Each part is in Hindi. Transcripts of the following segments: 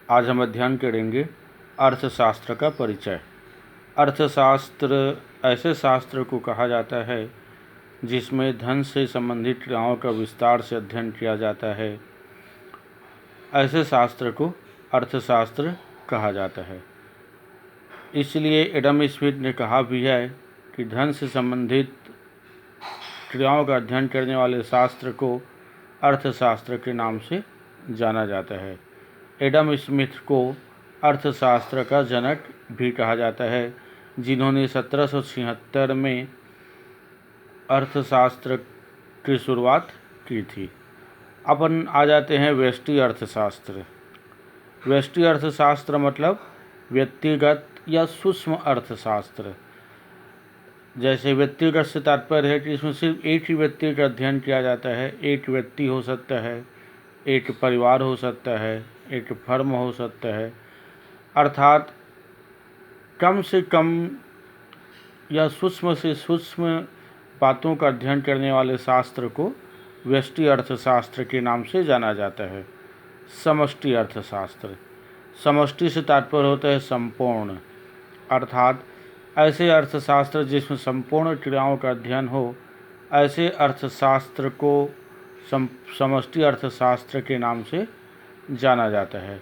आज हम अध्ययन करेंगे अर्थशास्त्र का परिचय। अर्थशास्त्र ऐसे शास्त्र को कहा जाता है जिसमें धन से संबंधित क्रियाओं का विस्तार से अध्ययन किया जाता है। ऐसे शास्त्र को अर्थशास्त्र कहा जाता है। इसलिए एडम स्मिथ ने कहा भी है कि धन से संबंधित क्रियाओं का अध्ययन करने वाले शास्त्र को अर्थशास्त्र के नाम से जाना जाता है। एडम स्मिथ को अर्थशास्त्र का जनक भी कहा जाता है, जिन्होंने 1776 में अर्थशास्त्र की शुरुआत की थी। अपन आ जाते हैं व्यष्टि अर्थशास्त्र। व्यष्टि अर्थशास्त्र मतलब व्यक्तिगत या सूक्ष्म अर्थशास्त्र। जैसे व्यक्तिगत से तात्पर्य है कि इसमें सिर्फ एक ही व्यक्ति का अध्ययन किया जाता है। एक व्यक्ति हो सकता है, एक परिवार हो सकता है, एक फर्म हो सकता है, अर्थात कम से कम या सूक्ष्म से सूक्ष्म बातों का अध्ययन करने वाले शास्त्र को व्यष्टि अर्थशास्त्र के नाम से जाना जाता है। समष्टि अर्थशास्त्र। समष्टि से तात्पर्य होता है संपूर्ण, अर्थात ऐसे अर्थशास्त्र जिसमें संपूर्ण क्रियाओं का अध्ययन हो, ऐसे अर्थशास्त्र को समष्टि अर्थशास्त्र के नाम से जाना जाता है।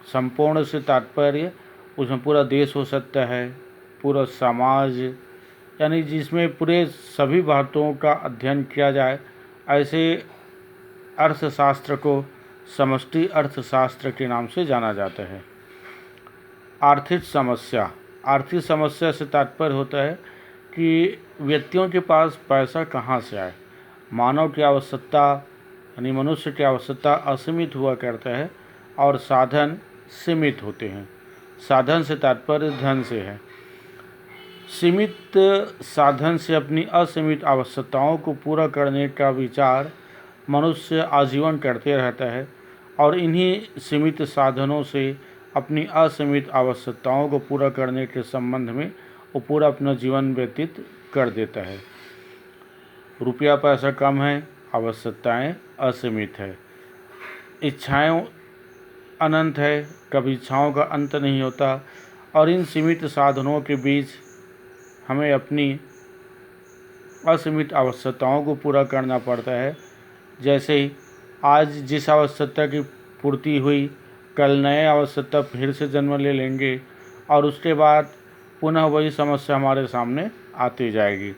संपूर्ण से तात्पर्य उसमें पूरा देश हो सकता है, पूरा समाज, यानी जिसमें पूरे सभी बातों का अध्ययन किया जाए, ऐसे अर्थशास्त्र को समष्टि अर्थशास्त्र के नाम से जाना जाता है। आर्थिक समस्या। आर्थिक समस्या से तात्पर्य होता है कि व्यक्तियों के पास पैसा कहाँ से आए। मानव की आवश्यकता यानी मनुष्य की आवश्यकता असीमित हुआ करता है और साधन सीमित होते हैं। साधन से तात्पर्य धन से है। सीमित साधन से अपनी असीमित आवश्यकताओं को पूरा करने का विचार मनुष्य आजीवन करते रहता है और इन्हीं सीमित साधनों से अपनी असीमित आवश्यकताओं को पूरा करने के संबंध में वो पूरा अपना जीवन व्यतीत कर देता है। रुपया पैसा कम है, आवश्यकताएं असीमित है, इच्छाएं अनंत है, कभी इच्छाओं का अंत नहीं होता और इन सीमित साधनों के बीच हमें अपनी असीमित आवश्यकताओं को पूरा करना पड़ता है। जैसे आज जिस आवश्यकता की पूर्ति हुई, कल नए आवश्यकता फिर से जन्म ले लेंगे और उसके बाद पुनः वही समस्या हमारे सामने आती जाएगी।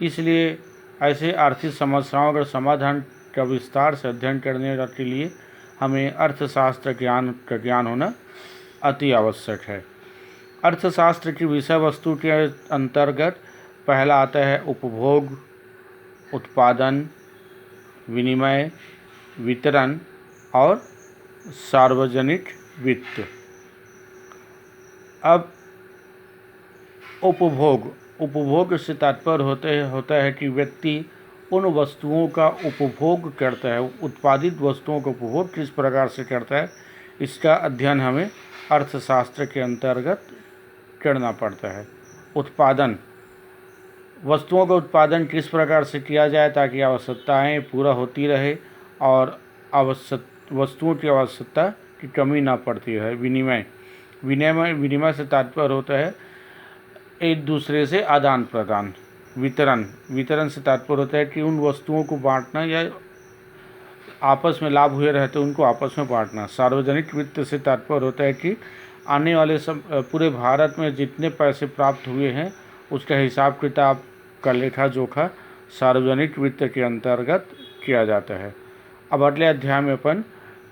इसलिए ऐसे आर्थिक समस्याओं का समाधान का विस्तार से अध्ययन करने के लिए हमें अर्थशास्त्र का ज्ञान होना अति आवश्यक है। अर्थशास्त्र की विषय वस्तु के अंतर्गत पहला आता है उपभोग, उत्पादन, विनिमय, वितरण और सार्वजनिक वित्त। अब उपभोग से तात्पर्य होता है कि व्यक्ति उन वस्तुओं का उपभोग करता है। उत्पादित वस्तुओं का उपभोग किस प्रकार से करता है, इसका अध्ययन हमें अर्थशास्त्र के अंतर्गत करना पड़ता है। उत्पादन, वस्तुओं का उत्पादन किस प्रकार से किया जाए ताकि आवश्यकताएं पूरा होती रहे और वस्तुओं की आवश्यकता की कमी ना पड़ती है। विनिमय से तात्पर्य होता है एक दूसरे से आदान प्रदान। वितरण से तात्पर्य होता है कि उन वस्तुओं को बांटना या आपस में लाभ हुए रहते उनको आपस में बांटना। सार्वजनिक वित्त से तात्पर्य होता है कि आने वाले पूरे भारत में जितने पैसे प्राप्त हुए हैं उसका हिसाब किताब का लेखा जोखा सार्वजनिक वित्त के अंतर्गत किया जाता है। अब अगले अध्याय में अपन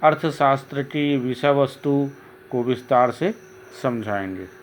अर्थशास्त्र की विषय वस्तु को विस्तार से समझाएंगे।